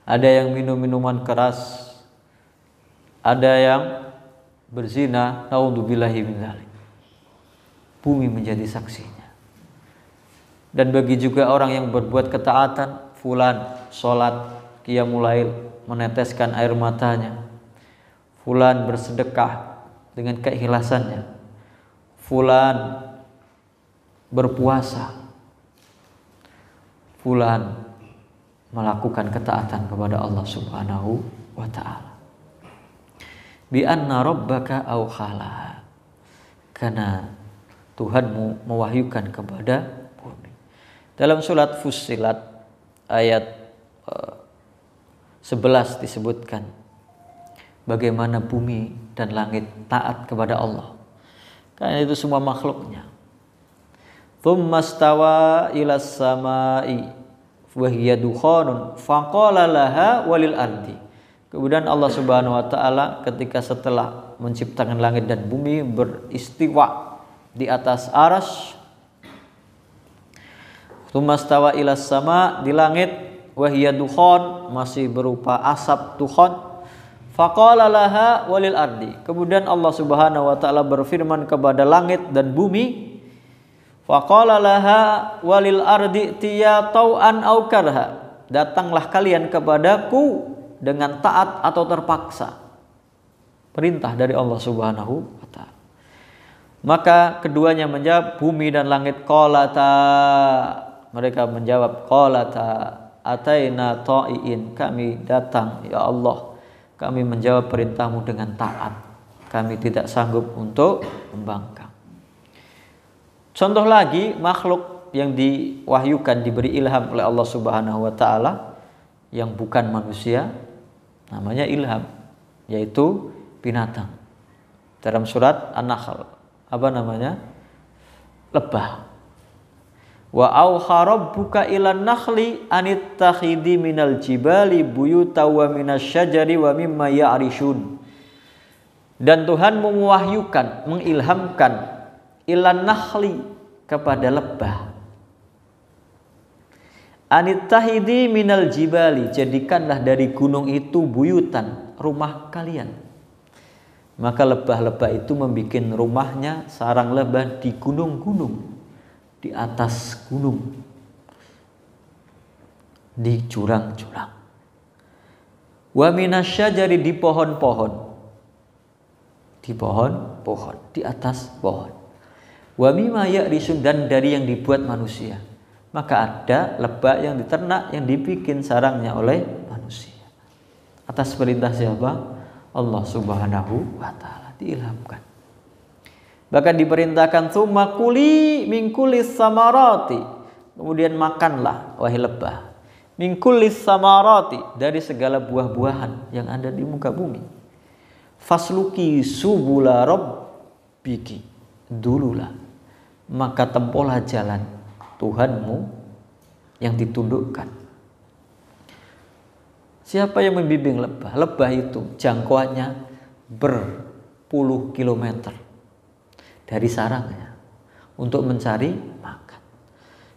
ada yang minum minuman keras, ada yang berzina, naudzubillahi min dzalik. Bumi menjadi saksinya. Dan bagi juga orang yang berbuat ketaatan, fulan sholat qiyamul lail, meneteskan air matanya, fulan bersedekah dengan keikhlasannya, fulan berpuasa, fulan melakukan ketaatan kepada Allah Subhanahu wa ta'ala. Bi anna rabbaka awkhala, karena Tuhanmu mewahyukan kepada bumi. Dalam surat Fussilat ayat 11 disebutkan bagaimana bumi dan langit taat kepada Allah, karena itu semua makhluknya. Tsumma stawa ilas samai wa hiya dukhanun faqala laha walil ardi. Kemudian Allah Subhanahu wa taala ketika setelah menciptakan langit dan bumi beristiwa di atas arsy. Tsumma stawa ilas sama, di langit, wa hiya dukhan, masih berupa asap dukhan. Faqala laha walil ardi. Kemudian Allah Subhanahu wa taala berfirman kepada langit dan bumi, faqala laha walil ardi tiya tau'an au karha, datanglah kalian kepadaku dengan taat atau terpaksa. Perintah dari Allah Subhanahu wa taala. Maka keduanya menjawab, bumi dan langit, qalata, mereka menjawab, qalata ataina ta'iin, kami datang ya Allah, kami menjawab perintahmu dengan taat, kami tidak sanggup untuk membangkang. Contoh lagi, makhluk yang diwahyukan, diberi ilham oleh Allah Subhanahu wa taala yang bukan manusia, namanya ilham, yaitu binatang. Dalam surat An-Nahl, apa namanya? Lebah. Wa auha rabbuka ilan nakhli anittakhidhi minal jibali buyuta wa minasyajari wa mimma ya'rishun. Dan Tuhanmu mewahyukan, mengilhamkan ilan nakhli, kepada lebah, anittahidi minal jibali, jadikanlah dari gunung itu buyutan, rumah kalian. Maka lebah-lebah itu membuat rumahnya, sarang lebah, di gunung-gunung, di atas gunung, di jurang-jurang. Wa minasyajari, di pohon-pohon, di pohon-pohon, di atas pohon. Wa mimma ya'rishun, dan dari yang dibuat manusia. Maka ada lebah yang diternak, yang dibikin sarangnya oleh manusia. Atas perintah siapa? Allah Subhanahu wa taala, diilhamkan. Bahkan diperintahkan tsumma kuli min kullis samarati, kemudian makanlah wahai lebah, min kullis samarati, dari segala buah-buahan yang ada di muka bumi. Fasluki subula rabbiki, dululah, maka tempuhlah jalan Tuhanmu yang ditundukkan. Siapa yang membimbing lebah? Lebah itu jangkauannya berpuluh kilometer dari sarangnya untuk mencari makan.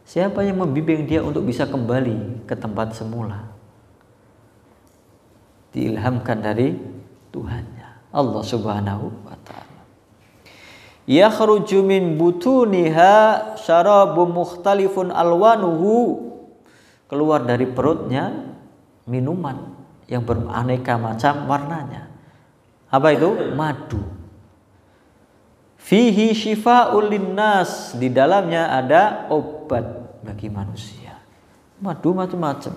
Siapa yang membimbing dia untuk bisa kembali ke tempat semula? Diilhamkan dari Tuhannya, Allah Subhanahu wa ta'ala. yakhruju min butuniha syarabun mukhtalifun alwanuhu, keluar dari perutnya minuman yang beraneka macam warnanya. Apa itu? Madu. Fihi syifa'ul linnas, di dalamnya ada obat bagi manusia. Madu macam-macam.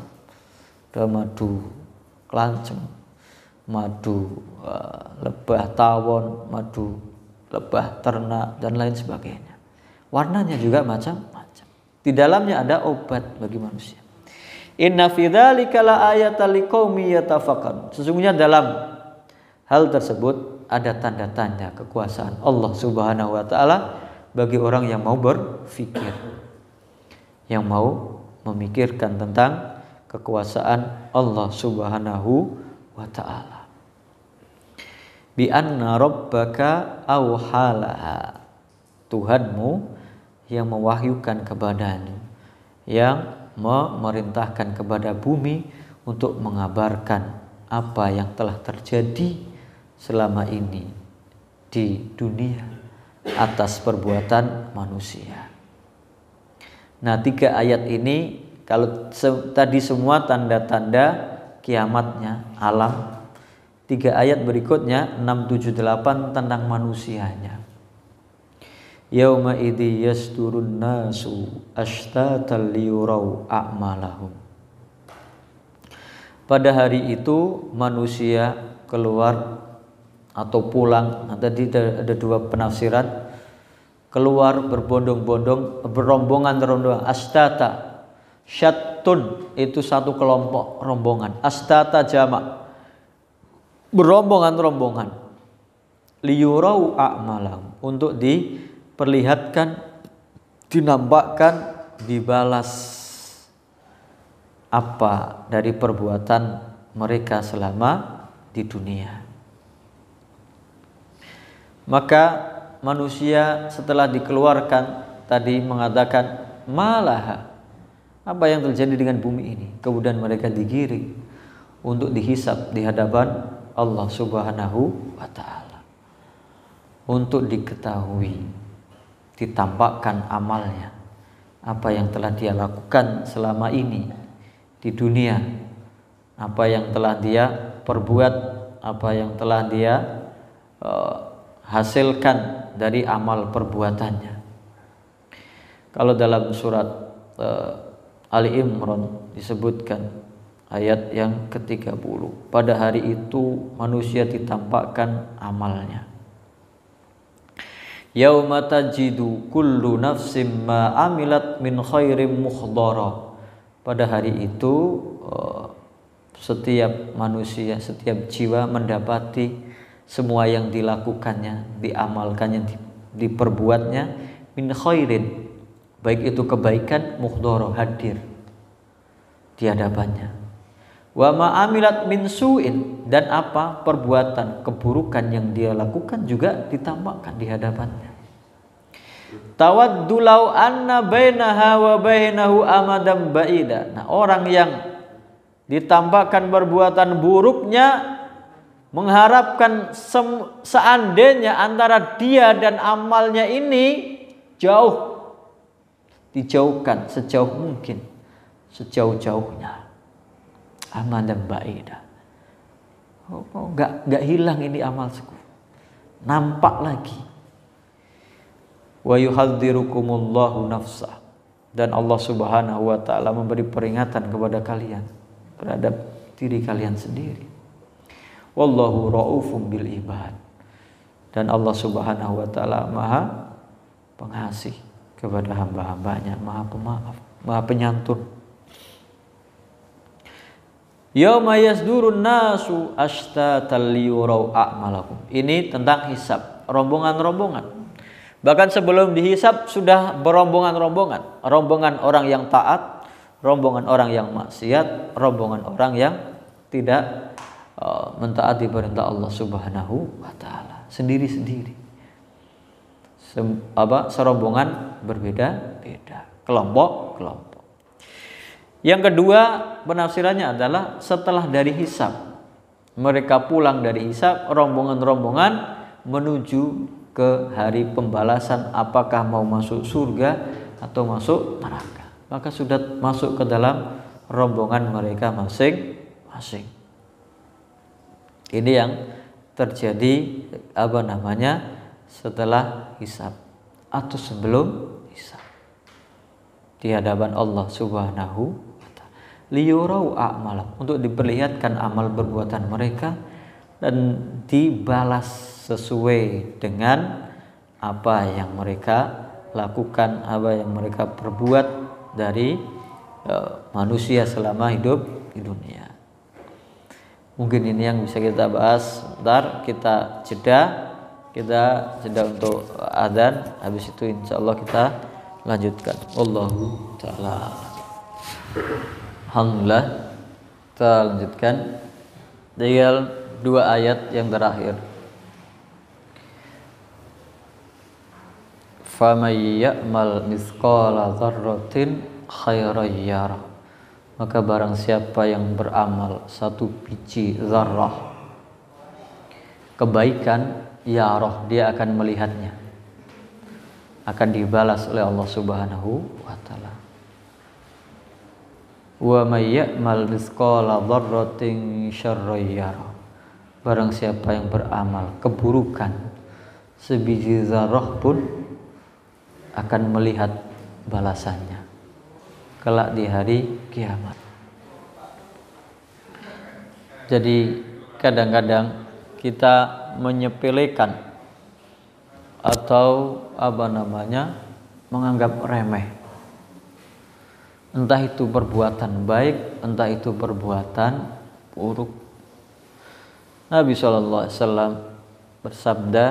Ada madu kelanceng, madu lebah tawon, madu lebah ternak dan lain sebagainya. Warnanya juga macam-macam. Di dalamnya ada obat bagi manusia. Inna fi dzalika la ayatan liqaumi yatafakkarun. Sesungguhnya dalam hal tersebut ada tanda-tanda kekuasaan Allah Subhanahu wa taala bagi orang yang mau berfikir, yang mau memikirkan tentang kekuasaan Allah Subhanahu wa taala. Bi anna rabbaka auhalaha, Tuhanmu yang mewahyukan kepadanya, yang memerintahkan kepada bumi untuk mengabarkan apa yang telah terjadi selama ini di dunia atas perbuatan manusia. Nah, 3 ayat ini kalau tadi semua tanda-tanda kiamatnya alam, 3 ayat berikutnya 6, 7, 8 tentang manusianya. Yauma idzi yasdurun nasu ashtatan liyurau a'malahum. Pada hari itu manusia keluar atau pulang. Nah, tadi ada 2 penafsiran. Keluar berbondong-bondong, berombongan-rombongan. Ashtata, syattun itu satu kelompok rombongan. Ashtata jamak, berombongan-rombongan. Liyurau a'malahum, untuk diperlihatkan, dinampakkan, dibalas apa dari perbuatan mereka selama di dunia. Maka manusia setelah dikeluarkan tadi mengatakan malaha, apa yang terjadi dengan bumi ini? Kemudian mereka digiring untuk dihisab di hadapan Allah Subhanahu wa taala, untuk diketahui, ditampakkan amalnya, apa yang telah dia lakukan selama ini di dunia, apa yang telah dia perbuat, apa yang telah dia hasilkan dari amal perbuatannya. Kalau dalam surat Ali Imran disebutkan ayat yang ke-30, pada hari itu manusia ditampakkan amalnya. Yauma tajidu kullu nafsim ma amilat min khairin muhdara. Pada hari itu setiap manusia, setiap jiwa mendapati semua yang dilakukannya, diamalkannya, diperbuatnya min khairin, baik itu kebaikan, muhdara, hadir di hadapannya. Wa ma amilat min su'in, dan apa perbuatan keburukan yang dia lakukan juga ditampakkan di hadapannya. Tawaddu law anna bainaha wa bainahu amadan ba'ida. Nah, orang yang ditampakkan perbuatan buruknya mengharapkan seandainya antara dia dan amalnya ini jauh, dijauhkan sejauh mungkin, sejauh-jauhnya. Amadan ba'ida. Enggak hilang ini amalku, nampak lagi. Wa yuhadzirukumullahu nafsah, dan Allah Subhanahu wa taala memberi peringatan kepada kalian terhadap diri kalian sendiri. Wallahu raufum bil ibad, dan Allah Subhanahu wa taala Maha Pengasih kepada hamba-hambanya, Maha Pemaaf, Maha Penyantun. Yauma yasdurun nasu ashtatan liyurau a'malakum. Ini tentang hisab, rombongan-rombongan. Bahkan sebelum dihisab sudah berombongan-rombongan, rombongan orang yang taat, rombongan orang yang maksiat, rombongan orang yang tidak mentaati perintah Allah Subhanahu wa taala, sendiri-sendiri. Serombongan berbeda-beda, kelompok-kelompok. Yang kedua penafsirannya adalah setelah dari hisab, mereka pulang dari hisab, rombongan-rombongan menuju ke hari pembalasan, apakah mau masuk surga atau masuk neraka. Maka sudah masuk ke dalam rombongan mereka masing-masing. Ini yang terjadi setelah hisab atau sebelum hisab di hadapan Allah Subhanahu wa taala. Liyurau a'malah, untuk diperlihatkan amal perbuatan mereka dan dibalas sesuai dengan apa yang mereka lakukan, apa yang mereka perbuat dari manusia selama hidup di dunia. Mungkin ini yang bisa kita bahas. Sebentar kita jeda untuk adzan, habis itu insyaallah kita lanjutkan. Wallahu taala. Alhamdulillah, kita lanjutkan tinggal 2 ayat yang terakhir. Faman ya'mal mithqala dzarratin khairan yarah, maka barang siapa yang beramal 1 biji zarrah kebaikan, yarah, dia akan melihatnya, akan dibalas oleh Allah Subhanahu wa taala. Wa may ya'mal mithqala dzarratin syarran yarah, barang siapa yang beramal keburukan sebiji zarrah pun akan melihat balasannya kelak di hari kiamat. Jadi kadang-kadang kita menyepelekan atau menganggap remeh, entah itu perbuatan baik, entah itu perbuatan buruk. Nabi SAW bersabda,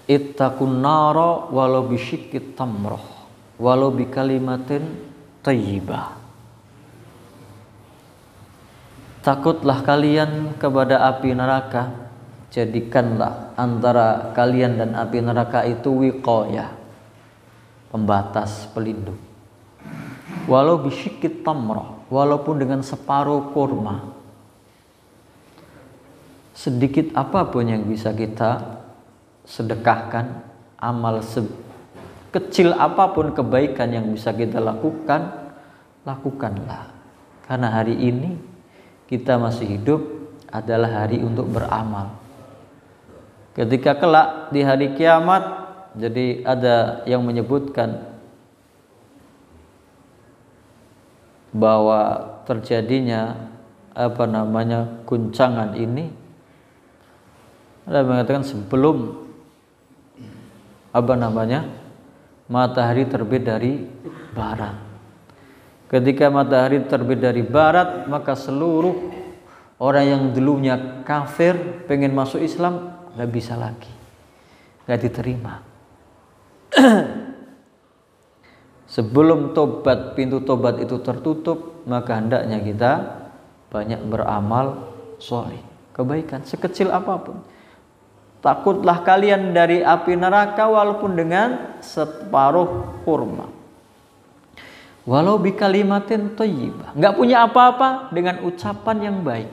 ittaqun nara walau bisyikki tamrah walau bikalimatin thayyibah. Takutlah kalian kepada api neraka, jadikanlah antara kalian dan api neraka itu wiqayah, pembatas, pelindung. Walau bisyikki tamrah, walaupun dengan separuh kurma. Sedikit apapun yang bisa kita sedekahkan, amal kecil apapun kebaikan yang bisa kita lakukan, lakukanlah. Karena hari ini kita masih hidup adalah hari untuk beramal. Ketika kelak di hari kiamat, jadi ada yang menyebutkan bahwa terjadinya guncangan ini, ada yang mengatakan sebelum matahari terbit dari barat. Ketika matahari terbit dari barat, maka seluruh orang yang dulunya kafir pengen masuk Islam nggak bisa lagi, nggak diterima. Sebelum tobat, pintu tobat itu tertutup, maka hendaknya kita banyak beramal sholih, kebaikan sekecil apapun. Takutlah kalian dari api neraka walaupun dengan separuh kurma. Walau bikalimatin thayyibah, enggak punya apa-apa, dengan ucapan yang baik,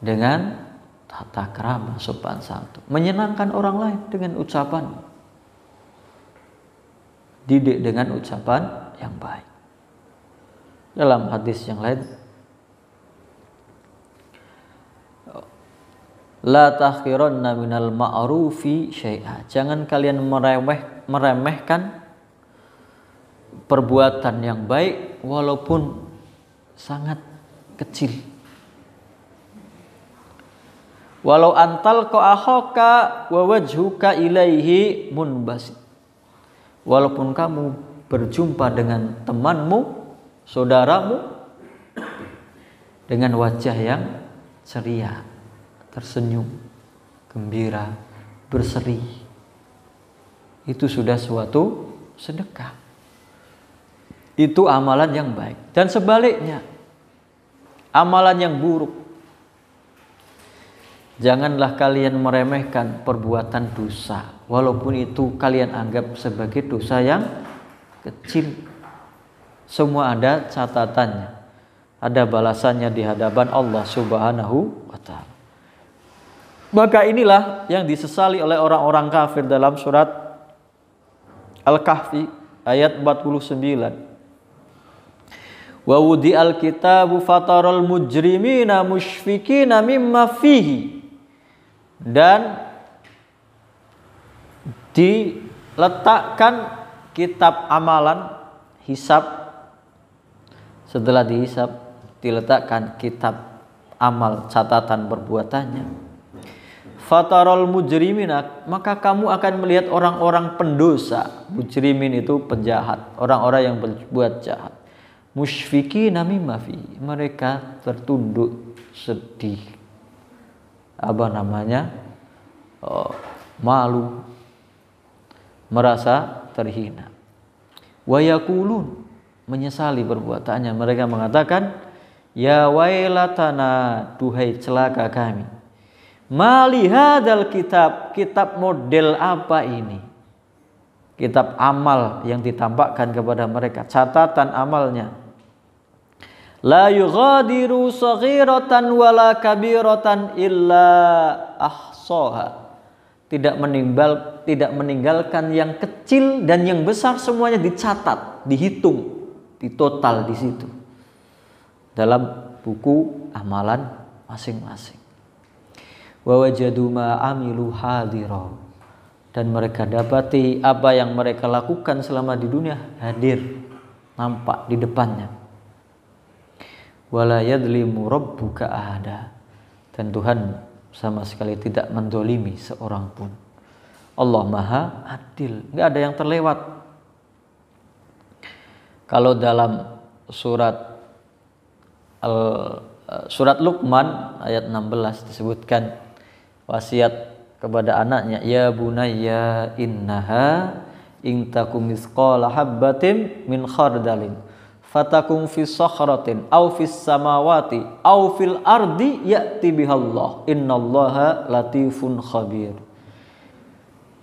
dengan tata krama sopan santun, menyenangkan orang lain dengan ucapan, didik dengan ucapan yang baik. Dalam hadis yang lain, la tahqiranna minal ma'rufi syai'a, jangan kalian meremehkan perbuatan yang baik walaupun sangat kecil. Walau antal akhaka wa wajhuka ilaihi munbasit, walaupun kamu berjumpa dengan temanmu, saudaramu, dengan wajah yang ceria, tersenyum, gembira, berseri, itu sudah suatu sedekah. Itu amalan yang baik. Dan sebaliknya, amalan yang buruk, janganlah kalian meremehkan perbuatan dosa, walaupun itu kalian anggap sebagai dosa yang kecil. Semua ada catatannya, ada balasannya di hadapan Allah Subhanahu wa ta'ala. Maka inilah yang disesali oleh orang-orang kafir dalam surat Al-Kahfi ayat 49. Wa wudi'al kitabu fataral mujrimina musyfikina mimma fihi. Dan diletakkan kitab amalan hisab. Setelah dihisab diletakkan kitab amal catatan perbuatannya. Fatarol mujrimina, maka kamu akan melihat orang-orang pendosa. Mujrimin itu penjahat, orang-orang yang berbuat jahat. Musyfikina mimma fi, mereka tertunduk sedih. Malu, merasa terhina. Wa yaqulun, menyesali perbuatannya. Mereka mengatakan, ya wailatana, duhai celaka kami. Mali hadzal kitab, kitab model apa ini? Kitab amal yang ditampakkan kepada mereka, catatan amalnya. La yughadiru saghiratan wala kabiratan illa ahsaha. Tidak meninggalkan yang kecil dan yang besar, semuanya dicatat, dihitung, ditotal di situ dalam buku amalan masing-masing. Wa wajadu ma amilu hadira, dan mereka dapati apa yang mereka lakukan selama di dunia hadir, nampak di depannya. Wala yadlimu rabbuka ahada, dan Tuhan sama sekali tidak mendolimi seorang pun. Allah Maha Adil, nggak ada yang terlewat. Kalau dalam surat Luqman ayat 16 disebutkan wasiat kepada anaknya, ya bunayya innaha in takum mithqala habbatin min khardalin fatakum fi sakhratin aw fis samawati aw fil ardi ya'ti bihallah innallaha latifun khabir.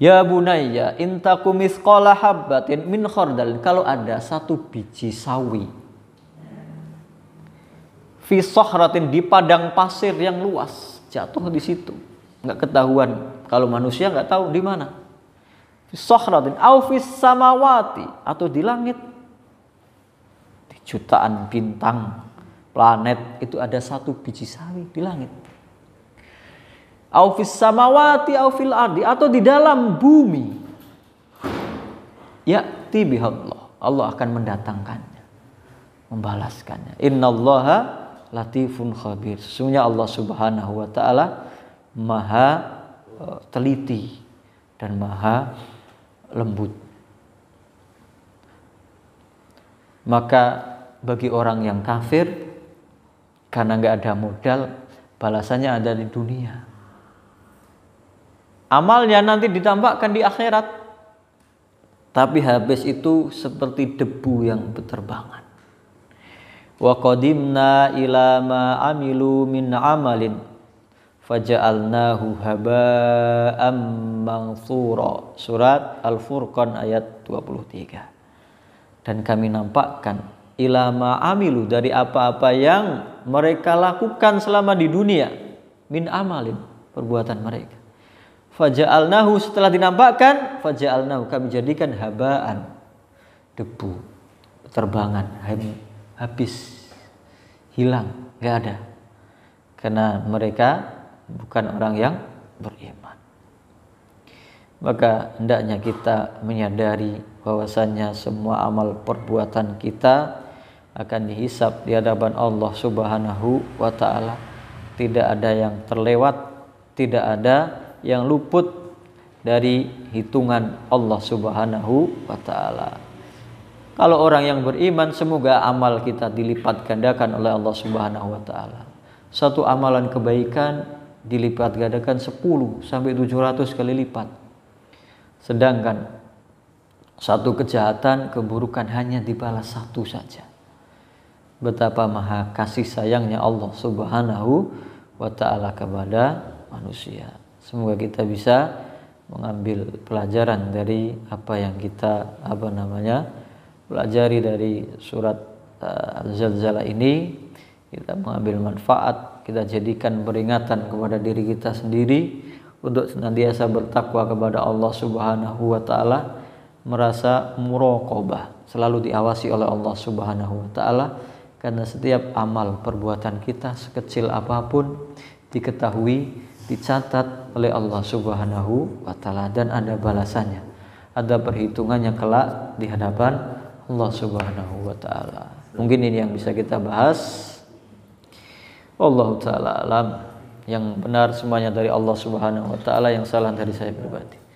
Ya bunayya in takum mithqala habbatin min khardalin, kalau ada satu biji sawi fi sakhratin, di padang pasir yang luas, jatuh di situ, nggak ketahuan. Kalau manusia nggak tahu di mana. Fi sakhratin aw fis samawati, atau di langit, di jutaan bintang, planet, itu ada satu biji sawi di langit. Aw fis samawati aw fil ardi, atau di dalam bumi. Ya'ti bihallah, Allah akan mendatangkannya, membalaskannya. Innallaha latifun khabir, sesungguhnya Allah Subhanahu wa taala maha teliti dan maha lembut. Maka bagi orang yang kafir, karena nggak ada modal, balasannya ada di dunia. Amalnya nanti ditampakkan di akhirat, tapi habis itu seperti debu yang berterbangan. Wa qadimna ila ma amilu min amalin faja'alnahu haba'am manthura. Surat Al-Furqan ayat 23. Dan kami nampakkan ila ma amilu, dari apa-apa yang mereka lakukan selama di dunia, min amalin, perbuatan mereka. Faja'alnahu, setelah dinampakkan, faja'alnahu, kami jadikan haba'an, debu, terbangan, habis, hilang, nggak ada, karena mereka bukan orang yang beriman. Maka hendaknya kita menyadari bahwasannya semua amal perbuatan kita akan dihisab di hadapan Allah Subhanahu wa taala. Tidak ada yang terlewat, tidak ada yang luput dari hitungan Allah Subhanahu wa taala. Kalau orang yang beriman, semoga amal kita dilipat gandakan oleh Allah Subhanahu wa taala. Satu amalan kebaikan dilipat gandakan 10 sampai 700 kali lipat. Sedangkan satu kejahatan, keburukan hanya dibalas satu saja. Betapa maha kasih sayangnya Allah Subhanahu wa taala kepada manusia. Semoga kita bisa mengambil pelajaran dari apa yang kita pelajari dari surat Al-Zalzalah ini. Kita mengambil manfaat, kita jadikan peringatan kepada diri kita sendiri untuk senantiasa bertakwa kepada Allah Subhanahu wa taala, merasa muraqabah, selalu diawasi oleh Allah Subhanahu wa taala, karena setiap amal perbuatan kita sekecil apapun diketahui, dicatat oleh Allah Subhanahu wa taala dan ada balasannya. Ada perhitungannya kelak di hadapan Allah Subhanahu wa taala. Mungkin ini yang bisa kita bahas. Wallahu taala alam. Yang benar semuanya dari Allah Subhanahu wa taala, yang salah dari saya pribadi.